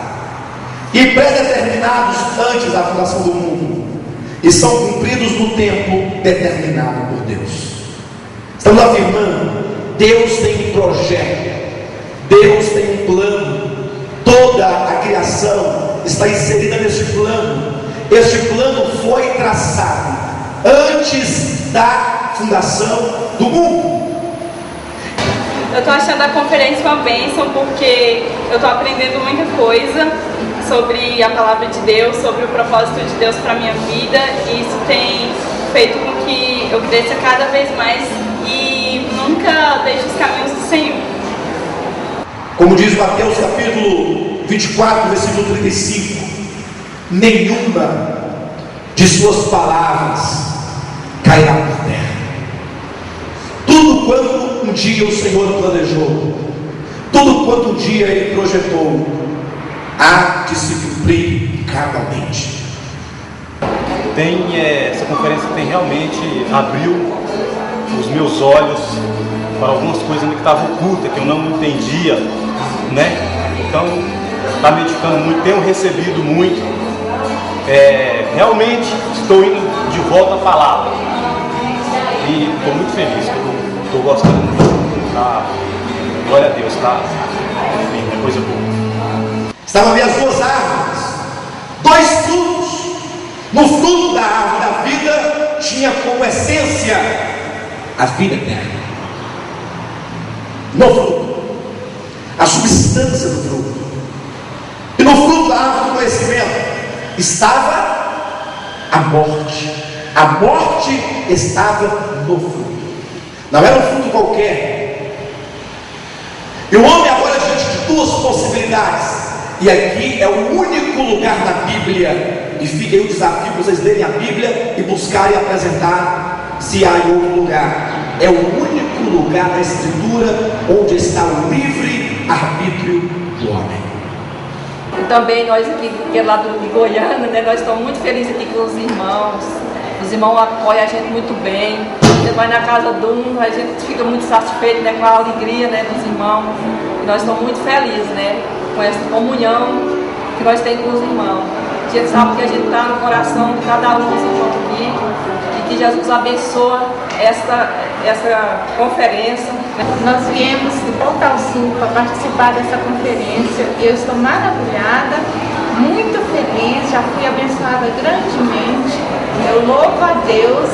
e predeterminados antes da fundação do mundo, e são cumpridos no tempo determinado por Deus. Estamos afirmando: Deus tem um projeto, Deus tem um plano, toda a criação está inserida nesse plano. Este plano foi traçado antes da fundação do mundo. Eu estou achando a conferência uma bênção, porque eu estou aprendendo muita coisa sobre a palavra de Deus, sobre o propósito de Deus para a minha vida, e isso tem feito com que eu cresça cada vez mais e nunca deixe os caminhos do Senhor. Como diz Mateus capítulo 24, versículo 35, nenhuma de suas palavras cairá por terra. Tudo quanto um dia o Senhor planejou, tudo quanto um dia Ele projetou, há de se cumprir cabalmente. Essa conferência tem realmente abriu os meus olhos para algumas coisas que estavam ocultas, que eu não entendia, né? Então está me edificando muito, tenho recebido muito. Realmente estou indo de volta à palavra e estou muito feliz, estou gostando muito, tá? Glória a Deus, tá? Enfim, é coisa boa. Estavam ali as duas árvores, dois frutos. No fruto da árvore da vida tinha como essência a vida eterna. no fruto, a substância do fruto. E no fruto da árvore do conhecimento estava a morte. A morte estava no fruto. Não era um fruto qualquer. E o homem agora diante de duas possibilidades. E aqui é o único lugar na Bíblia, e fica aí o desafio para vocês lerem a Bíblia e buscarem apresentar se há em outro lugar. É o único lugar na Escritura onde está o livre arbítrio do homem. E também nós aqui, que é lá de Goiânia, né, nós estamos muito felizes aqui com os irmãos apoiam a gente muito bem. Você vai na casa de um, a gente fica muito satisfeito, né, com a alegria, né, dos irmãos. E nós estamos muito felizes, né, com essa comunhão que nós temos com os irmãos. A gente sabe que a gente está no coração de cada um que se encontra aqui, e que Jesus abençoa essa conferência. Nós viemos de Portal Sul para participar dessa conferência e eu estou maravilhada, muito feliz, já fui abençoada grandemente. Eu louvo a Deus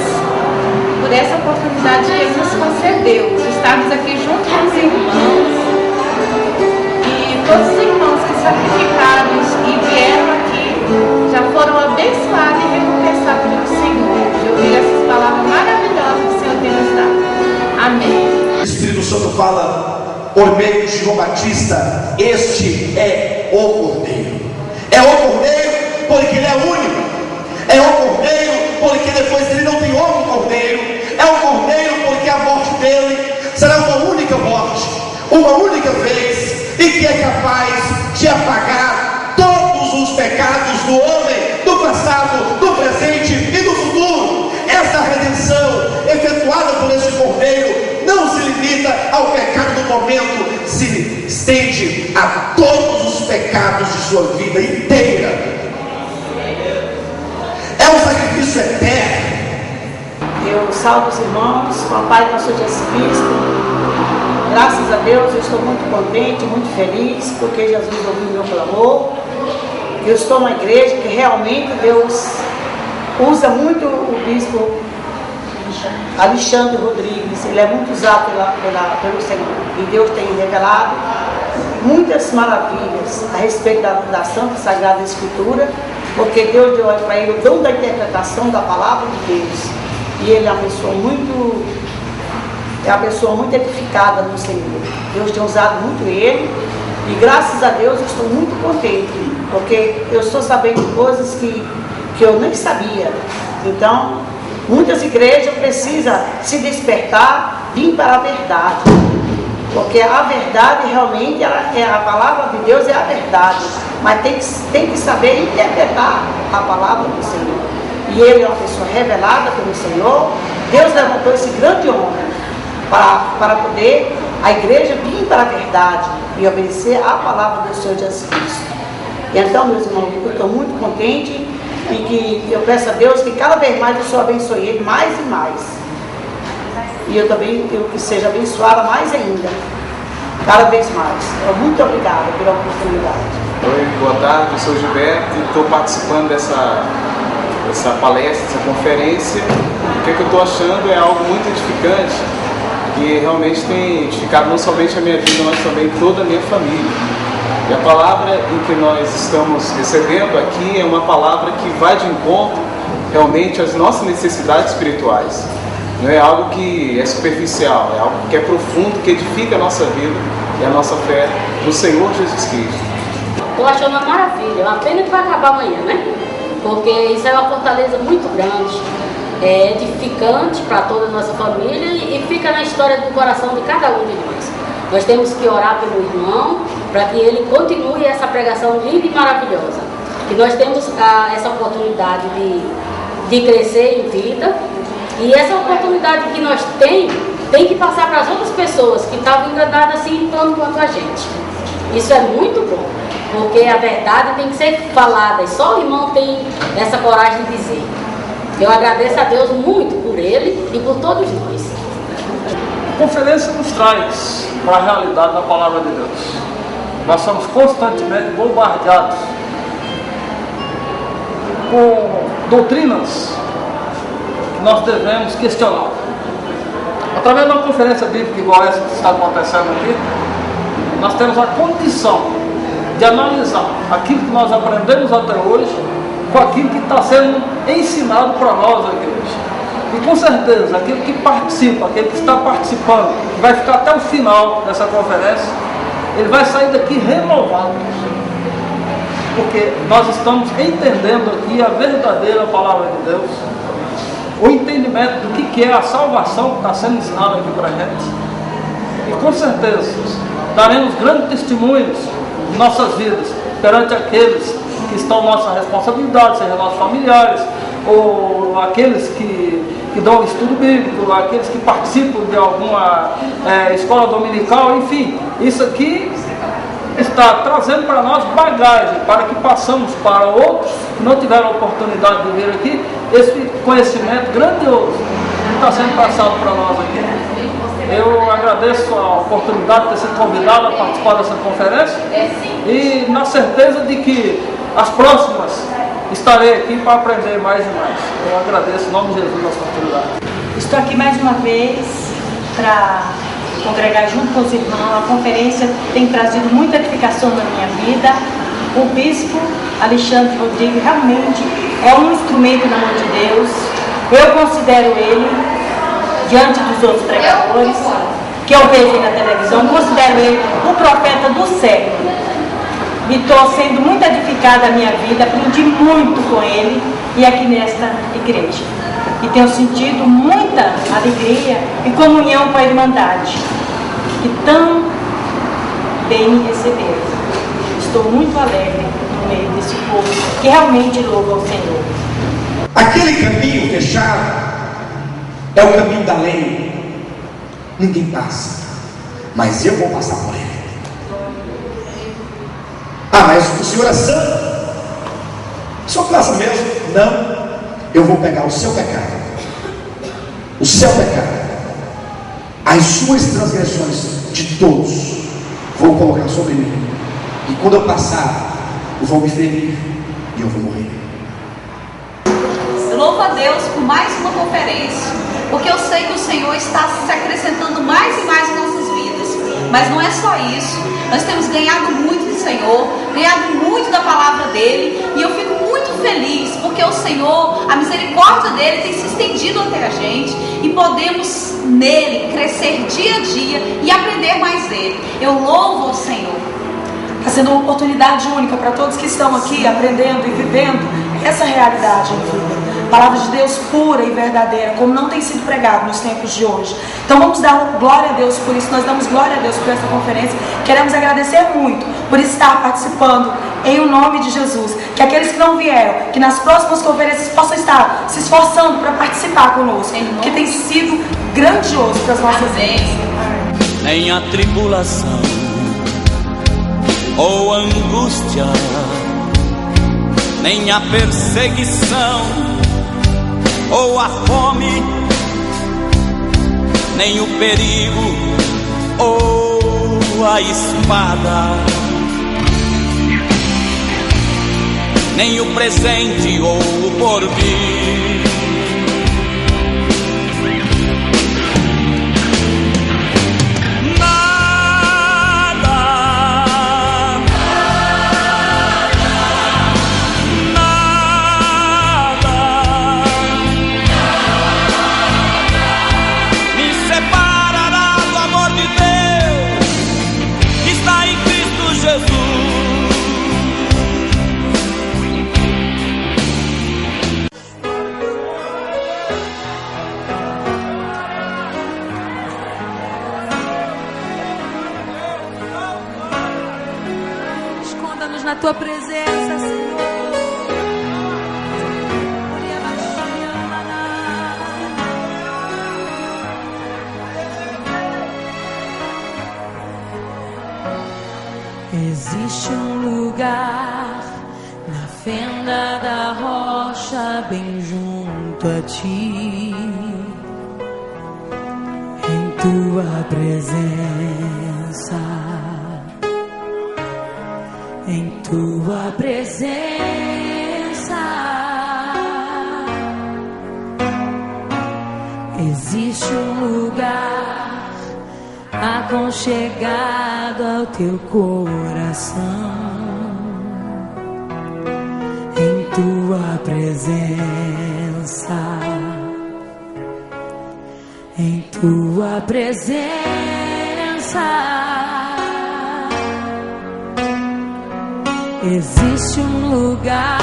por essa oportunidade que Ele nos concedeu, de estarmos aqui junto com os irmãos e todos os irmãos que sacrificaram e vieram aqui já foram abençoados e recompensados pelo Senhor, de ouvir essas palavras maravilhosas que o Senhor tem nos dado. Amém. O Espírito Santo fala por meio de João Batista: este é o Cordeiro. É o Cordeiro porque ele é único. É o Cordeiro porque depois dele não tem outro Cordeiro. É o Cordeiro porque a morte dele será uma única morte, uma única vez, e que é capaz de apagar todos os pecados do homem, do passado, do presente e do futuro. Essa redenção efetuada por esse Cordeiro não se limita ao pecado do momento, se estende a todos os pecados de sua vida inteira. É um sacrifício eterno. Eu salvo os irmãos com a paz do nosso Jesus Cristo. Graças a Deus eu estou muito contente, muito feliz, porque Jesus ouviu o meu clamor. Eu estou numa igreja que realmente Deus usa muito o bispo Alexandre Rodrigues. Ele é muito usado pelo Senhor, e Deus tem revelado muitas maravilhas a respeito da Santa e Sagrada Escritura, porque Deus deu para ele o dom da interpretação da palavra de Deus, e ele é uma pessoa muito edificada no Senhor. Deus tem usado muito ele, e graças a Deus eu estou muito contente, porque eu estou sabendo coisas que eu nem sabia. Então, muitas igrejas precisam se despertar, vir para a verdade, porque a verdade realmente a palavra de Deus é a verdade, mas tem que saber interpretar a palavra do Senhor. E ele é uma pessoa revelada pelo Senhor. Deus levantou esse grande homem para poder a igreja vir para a verdade e obedecer à palavra do Senhor Jesus Cristo. E então, meus irmãos, eu estou muito contente, e que eu peço a Deus que cada vez mais o Senhor abençoe ele mais e mais. E eu também que seja abençoada mais ainda, cada vez mais. Muito obrigada pela oportunidade. Oi, boa tarde, eu sou Gilberto e estou participando dessa palestra, dessa conferência. O que eu estou achando é algo muito edificante, que realmente tem edificado não somente a minha vida, mas também toda a minha família. E a palavra em que nós estamos recebendo aqui é uma palavra que vai de encontro realmente às nossas necessidades espirituais. Não é algo que é superficial, é algo que é profundo, que edifica a nossa vida e a nossa fé no Senhor Jesus Cristo. Estou achando uma maravilha, uma pena que vai acabar amanhã, né? Porque isso é uma fortaleza muito grande, é edificante para toda a nossa família e fica na história do coração de cada um de nós. Nós temos que orar pelo irmão para que ele continue essa pregação linda e maravilhosa. Que nós temos essa oportunidade de crescer em vida, e essa oportunidade que nós tem que passar para as outras pessoas que estavam enganadas assim tanto quanto a gente. Isso é muito bom, porque a verdade tem que ser falada, e só o irmão tem essa coragem de dizer. Eu agradeço a Deus muito por ele e por todos nós. A conferência nos traz para a realidade da palavra de Deus. Nós somos constantemente bombardeados com doutrinas que nós devemos questionar. Através de uma conferência bíblica igual essa que está acontecendo aqui, nós temos a condição de analisar aquilo que nós aprendemos até hoje com aquilo que está sendo ensinado para nós aqui hoje. E com certeza, aquele que participa, aquele que está participando, que vai ficar até o final dessa conferência, ele vai sair daqui renovado. Porque nós estamos entendendo aqui a verdadeira palavra de Deus, o entendimento do que é a salvação que está sendo ensinada aqui para a gente. E com certeza daremos grandes testemunhos de nossas vidas perante aqueles que estão em nossa responsabilidade, seja nossos familiares, ou aqueles que dão estudo bíblico, aqueles que participam de alguma escola dominical, enfim. Isso aqui está trazendo para nós bagagem, para que passamos para outros que não tiveram a oportunidade de vir aqui, esse conhecimento grandioso que está sendo passado para nós aqui. Eu agradeço a oportunidade de ter sido convidado a participar dessa conferência e na certeza de que as próximas estarei aqui para aprender mais e mais. Eu agradeço em nome de Jesus a oportunidade. Estou aqui mais uma vez para congregar junto com os irmãos. A conferência tem trazido muita edificação na minha vida. O bispo Alexandre Rodrigues realmente é um instrumento na mão de Deus. Eu considero ele, diante dos outros pregadores que eu vejo na televisão, considero ele o profeta do século. E estou sendo muito edificada a minha vida, aprendi muito com ele e aqui nesta igreja. E tenho sentido muita alegria e comunhão com a Irmandade, que tão bem me receberam. Estou muito alegre no meio desse povo que realmente louva ao Senhor. Aquele caminho fechado é o caminho da lei. Ninguém passa, mas eu vou passar por ele. Ah, mas o Senhor é santo. O Senhor passa mesmo? Não. Eu vou pegar o seu pecado, o seu pecado, as suas transgressões de todos, vou colocar sobre mim. E quando eu passar, eu vou me ferir e eu vou morrer. Eu louvo a Deus por mais uma conferência, porque eu sei que o Senhor está se acrescentando mais e mais em nossas vidas. Mas não é só isso. Nós temos ganhado muito do Senhor, ganhado muito da palavra dele, e eu fico muito feliz porque o Senhor, a misericórdia dele tem se estendido até a gente e podemos nele crescer dia a dia e aprender mais dele. Eu louvo ao Senhor. Está sendo uma oportunidade única para todos que estão aqui aprendendo e vivendo essa realidade em vida. Palavra de Deus pura e verdadeira, como não tem sido pregado nos tempos de hoje. Então vamos dar glória a Deus por isso. Nós damos glória a Deus por essa conferência. Queremos agradecer muito por estar participando em o nome de Jesus. Que aqueles que não vieram, que nas próximas conferências possam estar se esforçando para participar conosco, que tem sido grandioso para as nossas vidas. Nem a tribulação ou angústia, nem a perseguição ou a fome, nem o perigo ou a espada, nem o presente ou o porvir, na tua presença, Senhor. Existe um lugar na fenda da rocha, bem junto a ti, em tua presença. Em tua presença, Existe um lugar aconchegado ao teu coração, em tua presença, em tua presença. Existe um lugar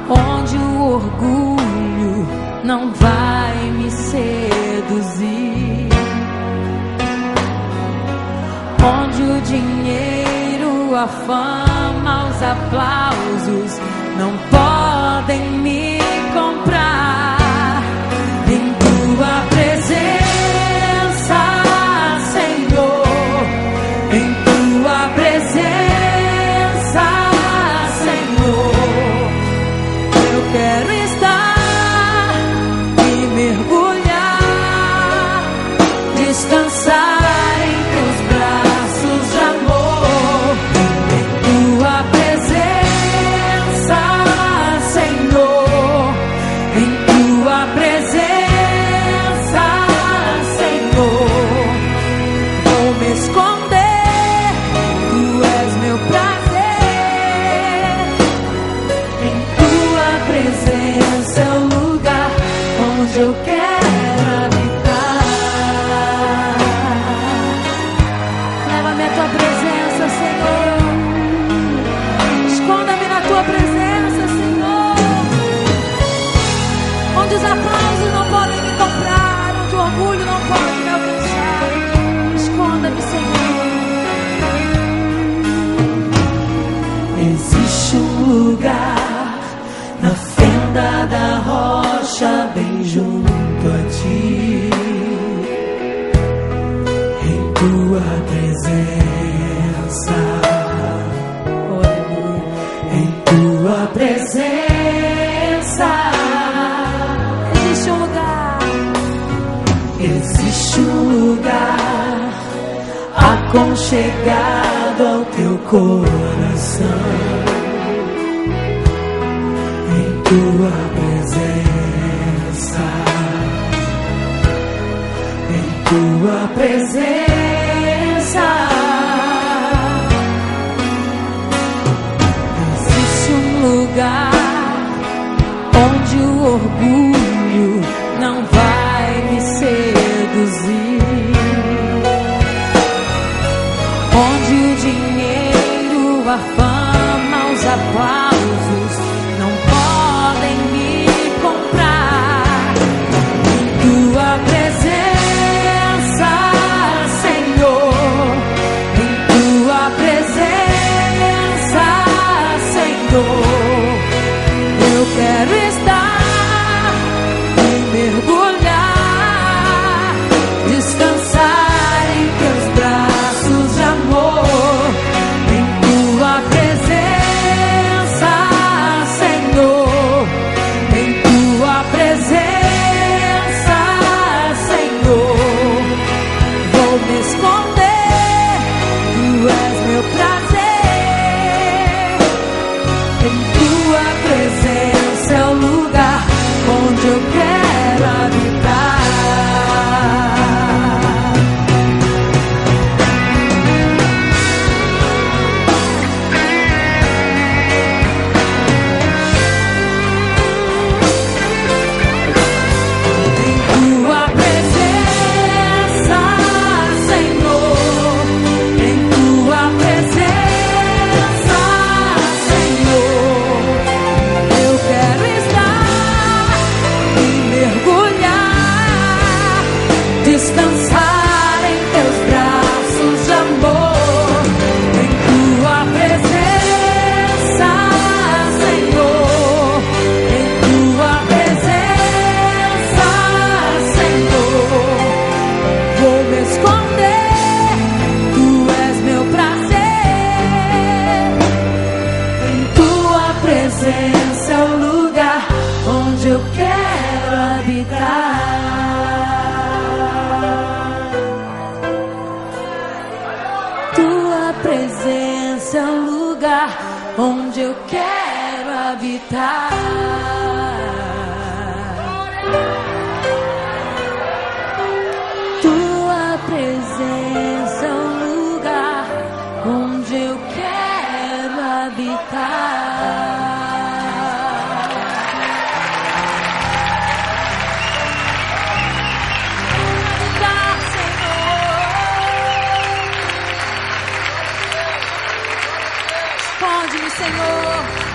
onde o orgulho não vai me seduzir, onde o dinheiro, a fama, os aplausos não podem me comprar. Em tua presença, Senhor, em tua presença, Senhor, eu quero estar e mergulhar, descansar em teus braços de amor. Em tua presença, Senhor, em tua presença, Senhor, vou me esconder, tu és meu prazer. Em tua presença é o lugar onde eu quero habitar. Leva-me à tua presença, Senhor. Esconda-me na tua presença, Senhor. Onde os aplausos não podem me comprar, onde o orgulho não pode me alcançar. Esconda-me, Senhor. Existe um lugar na fenda da rocha, bem junto a ti, em tua presença, oh, aleluia, em tua presença. Existe um lugar, existe um lugar aconchegado ao teu coração, em tua presença, em tua presença. Existe um lugar onde o orgulho não vai me seduzir, onde o dinheiro, a fama, os aplausos não podem me comprar. Em tua presença, Senhor, em tua presença, Senhor, eu quero estar e mergulhar, descansar em teus braços de amor. Em tua presença, Senhor, em tua presença, Senhor, vou me esconder, tu és meu prazer. Em tua presença é o lugar onde eu quero habitar. Tua presença, Senhor, em tua presença, Senhor, eu quero estar e mergulhar, descansar em teus braços de amor. Em tua presença, Senhor, em tua presença, Senhor, vou me esconder, tu és meu prazer. Em tua presença é o lugar onde eu quero habitar. Tua presença é o lugar onde eu quero habitar. Responde-me, Senhor.